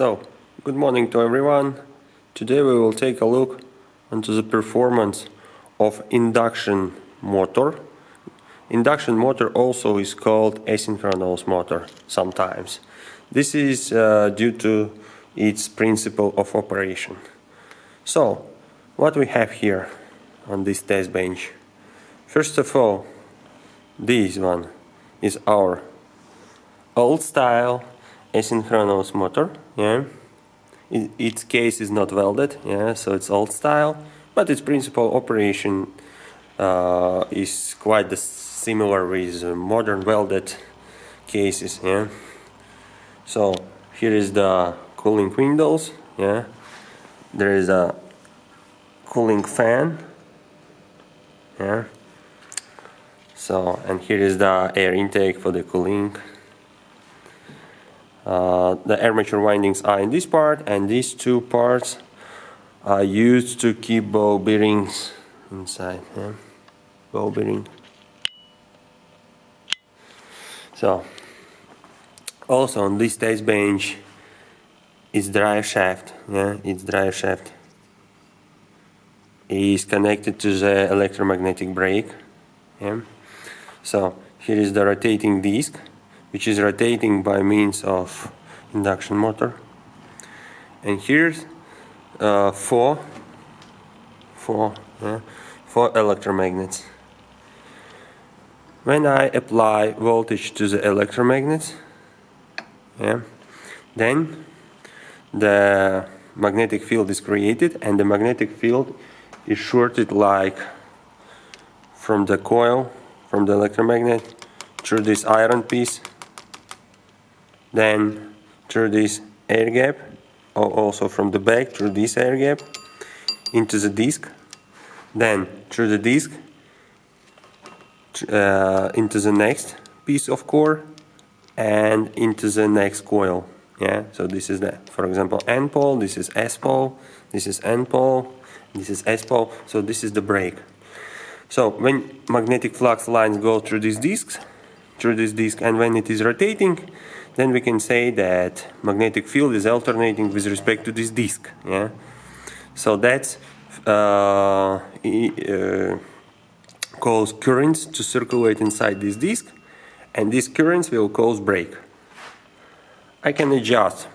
So, good morning to everyone. Today we will take a look into the performance of induction motor. Induction motor also is called asynchronous motor sometimes. This is due to its principle of operation. So, what we have here on this test bench? First of all, this one is our old style asynchronous motor. Its case is not welded, so it's old style, but its principal operation is quite similar with modern welded cases. So here is the cooling windows. There is a cooling fan. So, and here is the air intake for the cooling. The armature windings are in this part, and these two parts are used to keep ball bearings inside. Ball bearing. So, also on this test bench is drive shaft. Its drive shaft is connected to the electromagnetic brake. So here is the rotating disc, which is rotating by means of induction motor, and here's four electromagnets. When I apply voltage to the electromagnets, then the magnetic field is created, and the magnetic field is shorted like from the coil, from the electromagnet, through this iron piece, then through this air gap, or also from the back through this air gap, into the disc, then through the disc into the next piece of core and into the next coil. So this is the, for example, N pole, this is S pole, this is N pole, this is S pole, so this is the brake. So when magnetic flux lines go through these discs, and when it is rotating, then we can say that magnetic field is alternating with respect to this disc. So that's cause currents to circulate inside this disc, and these currents will cause brake. I can adjust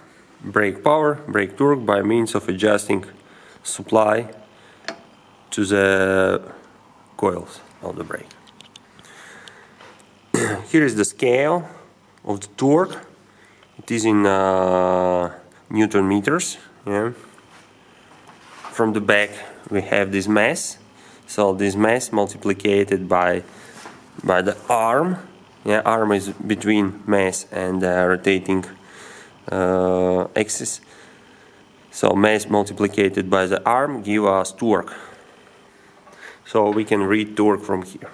brake power, brake torque by means of adjusting supply to the coils of the brake. Here is the scale of the torque. It is in Newton meters. From the back we have this mass. So this mass multiplied by the arm. Arm is between mass and rotating axis. So mass multiplied by the arm give us torque. So we can read torque from here.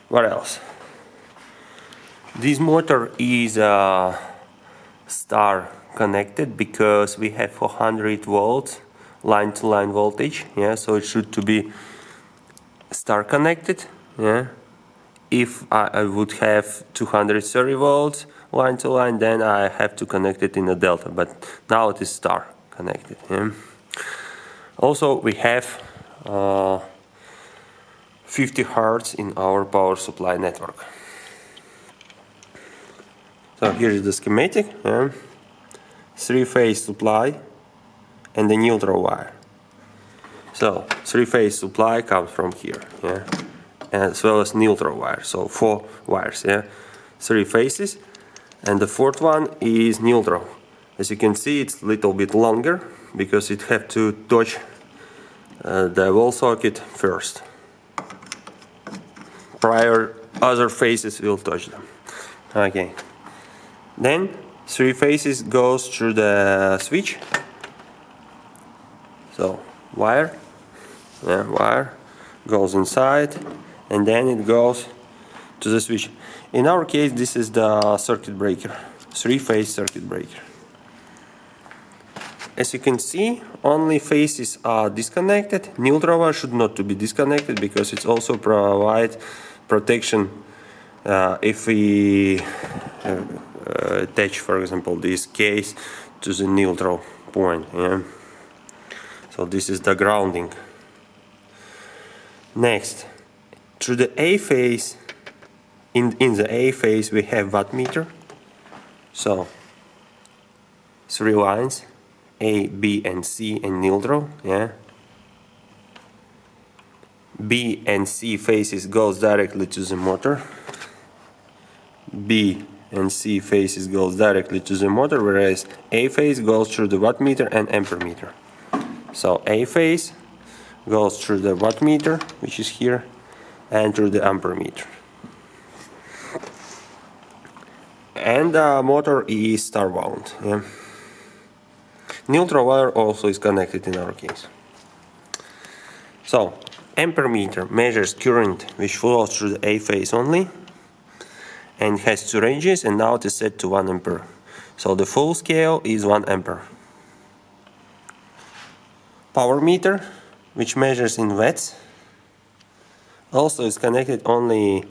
What else? This motor is star connected because we have 400 volts line-to-line voltage. So it should to be star connected. If I would have 230 volts line-to-line, then I have to connect it in a delta. But now it is star connected. Also, we have 50 Hz in our power supply network. So here is the schematic. Three-phase supply and the neutral wire. So three-phase supply comes from here, as well as neutral wire. So 4 wires, 3 phases, and the 4th one is neutral. As you can see, it's a little bit longer because it have to touch the wall socket first. Prior other phases will touch them. Okay. Then 3 phases goes through the switch. So wire goes inside, and then it goes to the switch. In our case, this is the circuit breaker, 3-phase circuit breaker. As you can see, only phases are disconnected. Neutral wire should not to be disconnected because it also provides protection if we attach, for example, this case to the neutral point. Yeah? So this is the grounding. Next, through the A phase, in the A phase we have wattmeter. So 3 lines, A, B, and C, and neutral. Yeah. B and C phases goes directly to the motor. B and C phases goes directly to the motor, whereas A phase goes through the wattmeter and ampermeter. So A phase goes through the wattmeter, which is here, and through the ampermeter. And the motor is star wound. Yeah. Neutral wire also is connected in our case. So ampermeter measures current which flows through the A phase only, and has 2 ranges, and now it is set to 1 ampere. So the full scale is 1 ampere. Power meter, which measures in watts, also is connected only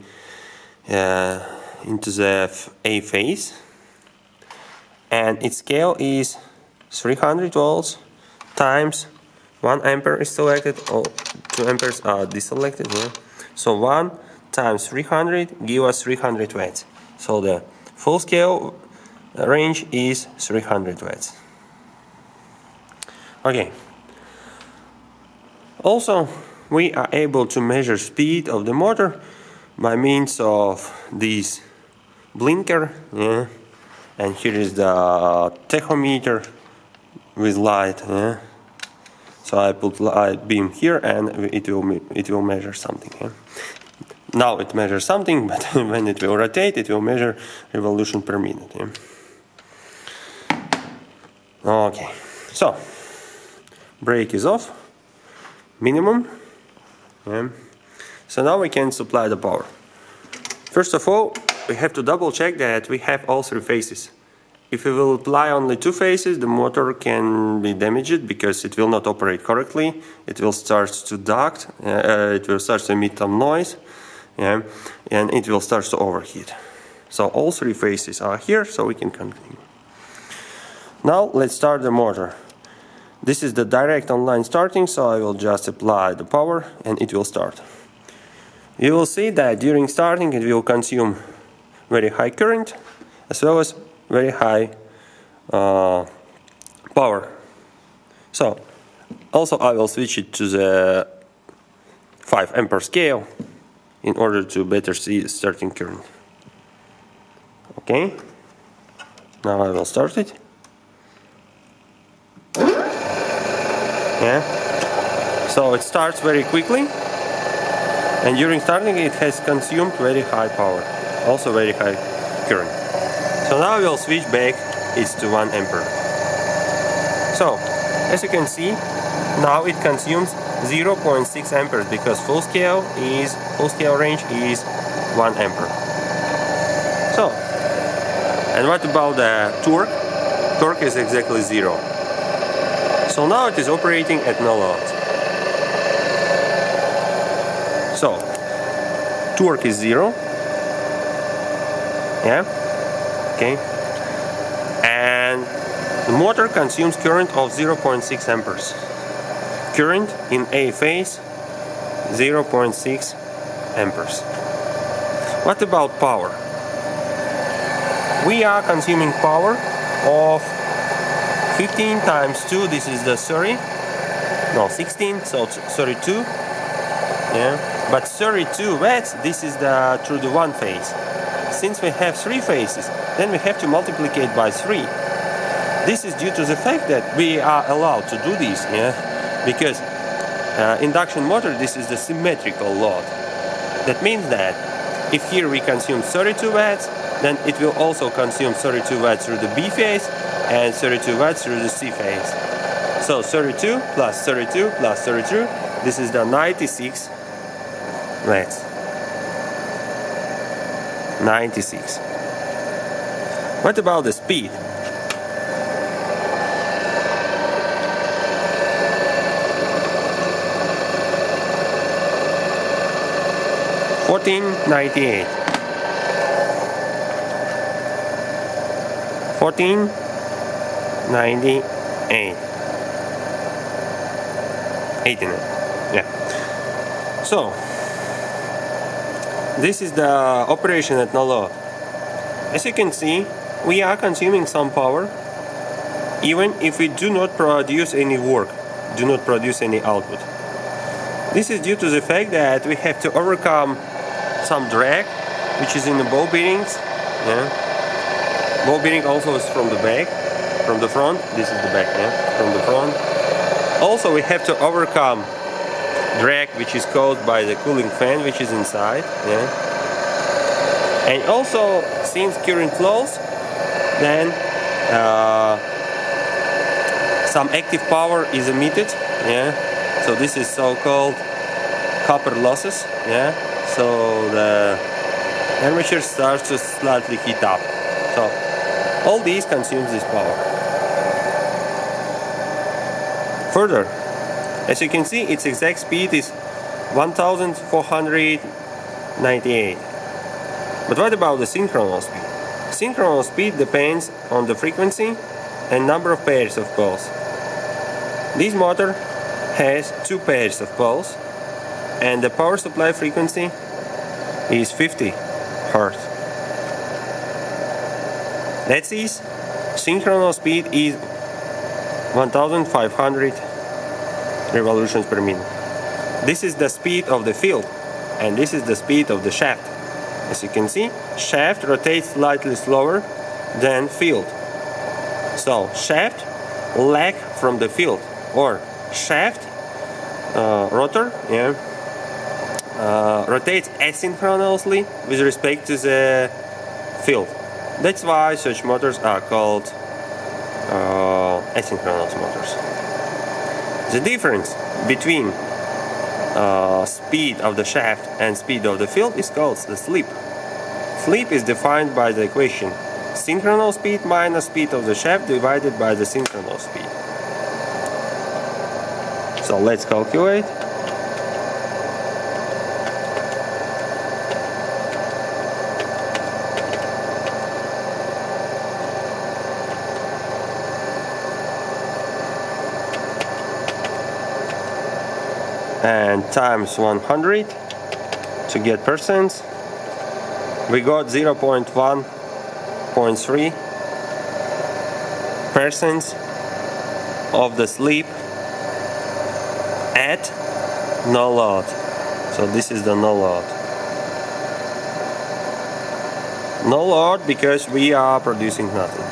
into the A phase, and its scale is 300 volts times 1 ampere is selected, or 2 amperes are deselected. Yeah? So 1 times 300 give us 300 watts. So the full scale range is 300 watts. Okay. Also, we are able to measure speed of the motor by means of this blinker. Yeah? And here is the tachometer with light. Yeah? So I put light beam here, and it will measure something. Yeah? Now it measures something, but when it will rotate, it will measure revolution per minute. Yeah? Okay, so brake is off, minimum. Yeah? So now we can supply the power. First of all, we have to double check that we have all 3 phases. If we will apply only 2 phases, the motor can be damaged because it will not operate correctly. It will start to duct, it will start to emit some noise, yeah, and it will start to overheat. So all 3 phases are here, so we can continue. Now let's start the motor. This is the direct online starting, so I will just apply the power and it will start. You will see that during starting it will consume very high current as well as very high power. So also I will switch it to the 5 ampere scale in order to better see the starting current. Okay, now I will start it. Yeah, so it starts very quickly, and during starting it has consumed very high power, also very high current. So now we'll switch back, it's to 1 ampere. So, as you can see, now it consumes 0.6 amperes because full scale range is 1 ampere. So, and what about the torque? Torque is exactly 0. So now it is operating at no load. So, torque is 0. Yeah. Okay, and the motor consumes current of 0.6 amperes. Current in A phase, 0.6 amperes. What about power? We are consuming power of 15 times 2, this is the 16, so 32. Yeah, but 32 watts, this is through the 1 phase. Since we have 3 phases, then we have to multiply it by 3. This is due to the fact that we are allowed to do this, yeah? Because induction motor, this is the symmetrical load. That means that if here we consume 32 watts, then it will also consume 32 watts through the B phase and 32 watts through the C phase. So 32 plus 32 plus 32, this is the 96 watts. 96. What about the speed? $14.98. 1498. 89. Yeah. So this is the operation at no load. As you can see, we are consuming some power even if we do not produce any work, do not produce any output. This is due to the fact that we have to overcome some drag which is in the ball bearings. Yeah. Ball bearing also is from the back, from the front. This is the back, yeah, from the front. Also we have to overcome drag which is caused by the cooling fan which is inside. Yeah. And also, since current flows, then some active power is emitted. Yeah. So this is so-called copper losses. Yeah. So the armature starts to slightly heat up. So all these consumes this power. Further, as you can see, its exact speed is 1498. But what about the synchronous speed? Synchronous speed depends on the frequency and number of pairs of poles. This motor has 2 pairs of poles and the power supply frequency is 50 Hz. That is, synchronous speed is 1500 revolutions per minute. This is the speed of the field and this is the speed of the shaft. As you can see, shaft rotates slightly slower than field. So shaft lag from the field, or shaft rotor, yeah, rotates asynchronously with respect to the field. That's why such motors are called asynchronous motors. The difference between speed of the shaft and speed of the field is called the slip. Slip is defined by the equation synchronous speed minus speed of the shaft divided by the synchronous speed. So let's calculate. And times 100 to get percents, we got 0.1.3% of the slip at no load. So this is the no load. No load because we are producing nothing.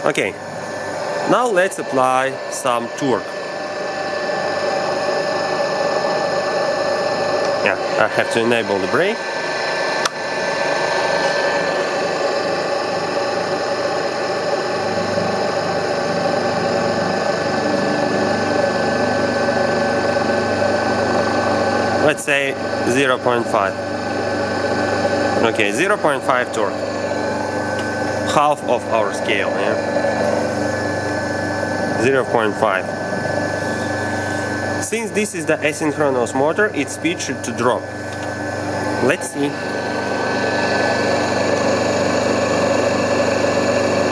Okay, now let's apply some torque. Yeah, I have to enable the brake. Let's say 0.5. Okay, 0.5 torque. Half of our scale, yeah? 0.5. Since this is the asynchronous motor, its speed should to drop. Let's see.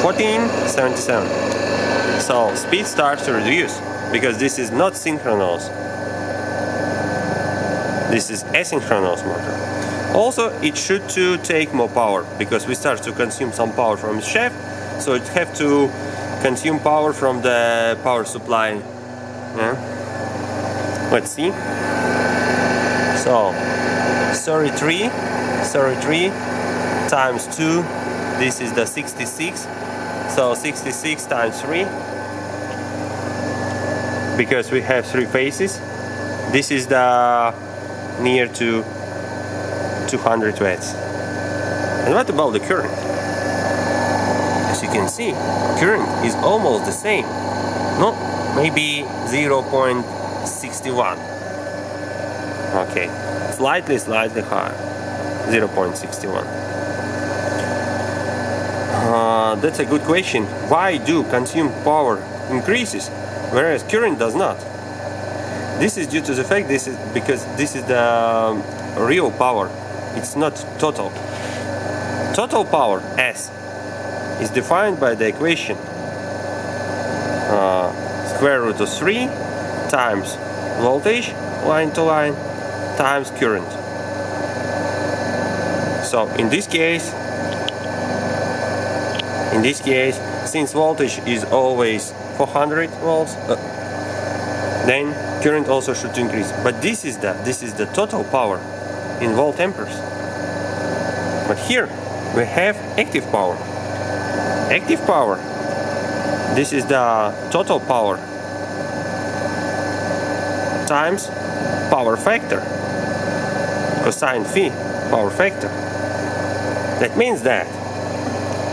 1477. So speed starts to reduce because this is not synchronous. This is asynchronous motor. Also, it should to take more power because we start to consume some power from the shaft, so it have to consume power from the power supply. Yeah. Let's see. So 33 times 2, this is the 66. So 66 times 3, because we have 3 phases. This is the near to 200 watts. And what about the current? As you can see, current is almost the same. No, maybe 0.61. Okay, slightly higher, 0.61. That's a good question. Why do consumed power increases whereas current does not? This is due to the fact because this is the real power. It's not total. Total power S is defined by the equation square root of 3 times voltage line to line times current. So in this case, since voltage is always 400 volts, then current also should increase. But this is the total power in volt amperes. But here we have active power. Active power. This is the total power times power factor, cosine phi power factor. That means that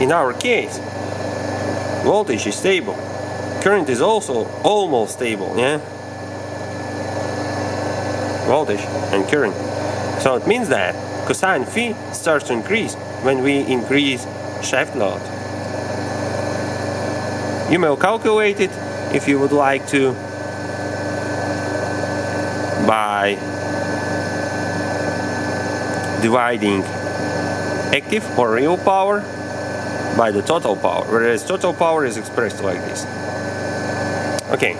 in our case voltage is stable, current is also almost stable, yeah? Voltage and current. So it means that cosine phi starts to increase when we increase shaft load. You may calculate it if you would like to by dividing active or real power by the total power, whereas total power is expressed like this. Okay,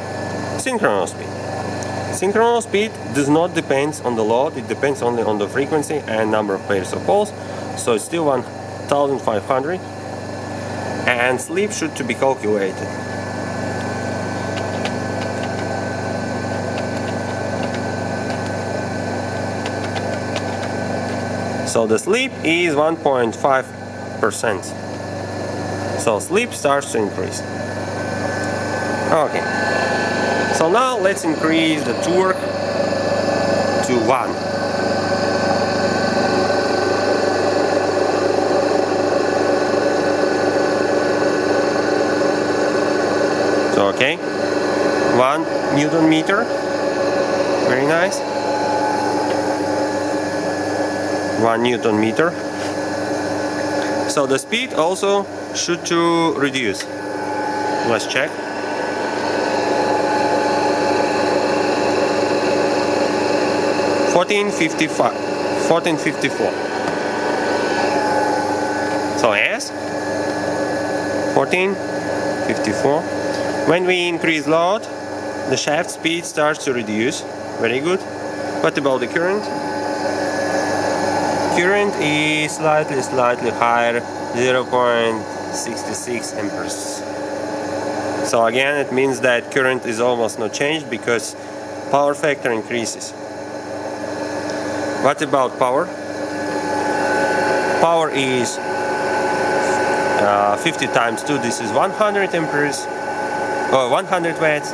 synchronous speed. Synchronous speed does not depend on the load, it depends only on the frequency and number of pairs of poles, so it's still 1500, and sleep should to be calculated. So the sleep is 1.5%. So sleep starts to increase. Okay. So now let's increase the torque to 1. So okay, 1 Newton meter. Very nice. 1 Newton meter. So the speed also should to reduce. Let's check. $14.54. So yes, 14.54. When we increase load, the shaft speed starts to reduce. Very good. What about the current? Current is slightly higher, 0.66 amperes. So again, it means that current is almost not changed because power factor increases. What about power? Power is 50 times 2, this is 100 amperes, or 100 watts,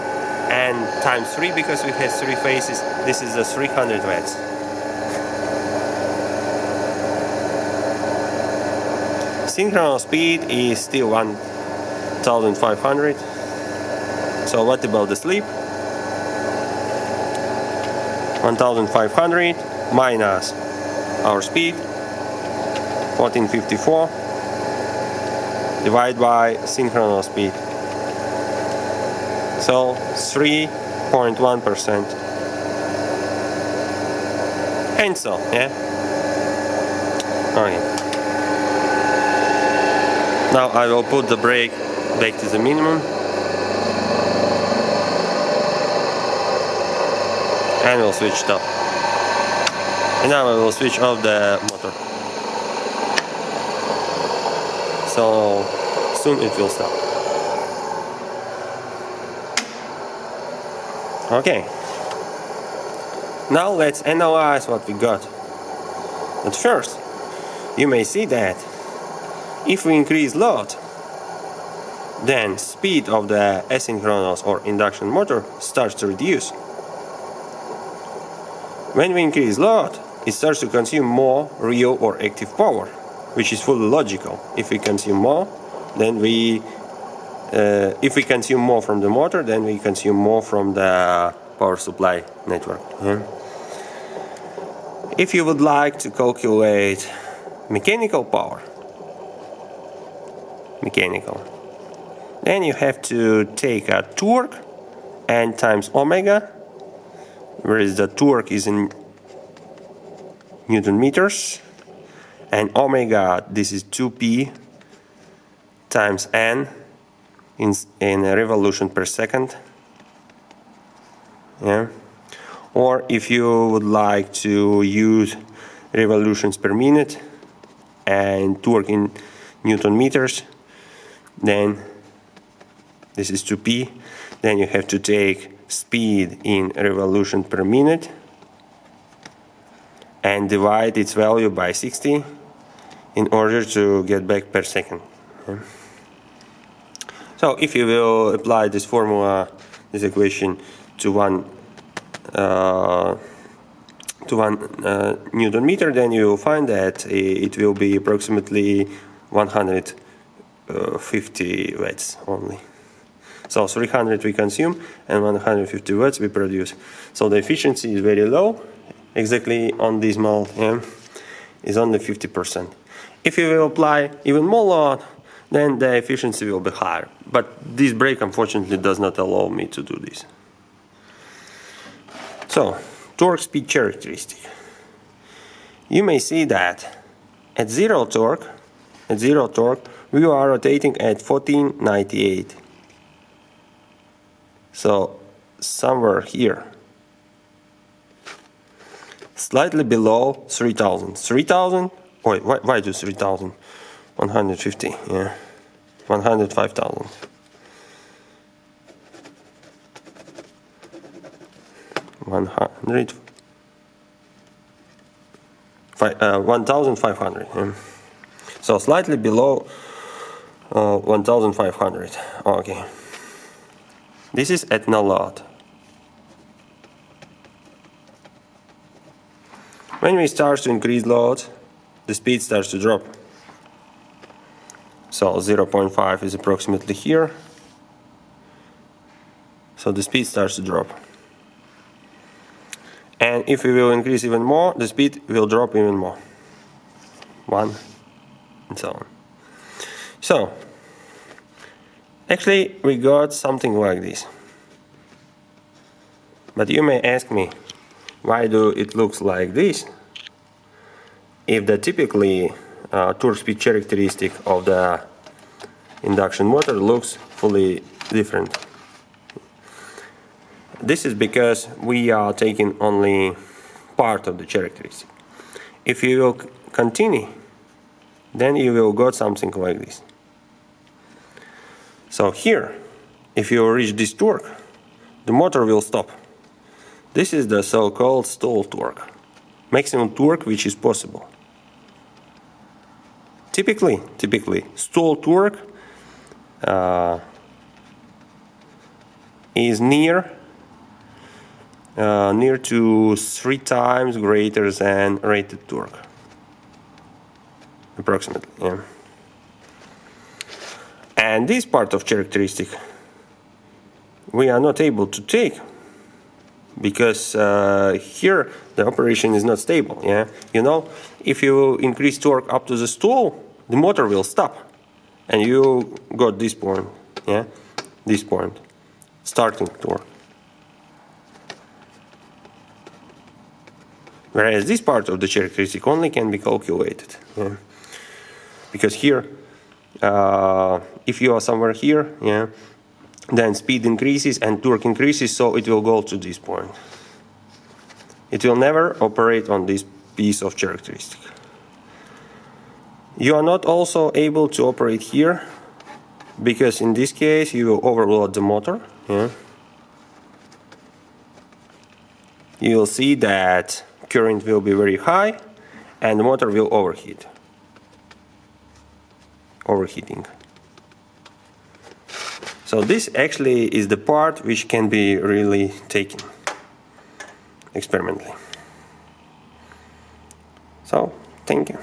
and times 3, because we have 3 phases, this is 300 watts. Synchronous speed is still 1500. So what about the sleep? 1500 minus our speed, 1454, divided by synchronous speed. So 3.1%. And so, yeah. Okay. Now I will put the brake back to the minimum. And we'll switch it off. And now I will switch off the motor. So soon it will stop. Okay. Now let's analyze what we got. But first, you may see that if we increase load, then speed of the asynchronous or induction motor starts to reduce. When we increase load, it starts to consume more real or active power, which is fully logical. If we consume more, then if we consume more from the motor, then we consume more from the power supply network. If you would like to calculate mechanical power, then you have to take a torque and times omega, whereas the torque is in Newton meters, and omega, this is 2p times n in a revolution per second. Yeah. Or if you would like to use revolutions per minute and torque in Newton meters, then this is 2p. Then you have to take speed in revolution per minute and divide its value by 60 in order to get back per second. Yeah. So if you will apply this formula, this equation to one Newton meter, then you will find that it will be approximately 150 watts only. So 300 we consume and 150 watts we produce. So the efficiency is very low, exactly on this mold, yeah, is only 50%. If you will apply even more load, then the efficiency will be higher. But this brake unfortunately does not allow me to do this. So, torque speed characteristic. You may see that at zero torque, we are rotating at 1498. So somewhere here, slightly below 3000. 3000? Wait, why do 3000? 150, yeah, 105,000. 1,500. Yeah. So slightly below 1,500. Okay. This is at no load. When we start to increase load, the speed starts to drop. So 0.5 is approximately here. So the speed starts to drop. And if we will increase even more, the speed will drop even more. 1, and so on. So, actually we got something like this. But you may ask me, why do it looks like this? If the typically torque speed characteristic of the induction motor looks fully different. This is because we are taking only part of the characteristic. If you will continue, then you will got something like this. So here, if you reach this torque, the motor will stop. This is the so-called stall torque, maximum torque which is possible. Typically, stall torque is near to 3 times greater than rated torque, approximately. Yeah. And this part of characteristic we are not able to take because here the operation is not stable. Yeah, you know, if you increase torque up to the stall, the motor will stop, and you got this point. Yeah, this point, starting torque. Whereas this part of the characteristic only can be calculated. Yeah. Because here, if you are somewhere here, yeah, then speed increases and torque increases, so it will go to this point. It will never operate on this piece of characteristic. You are not also able to operate here, because in this case you will overload the motor. Yeah. You will see that current will be very high and the motor will overheating. So this actually is the part which can be really taken experimentally. So, thank you.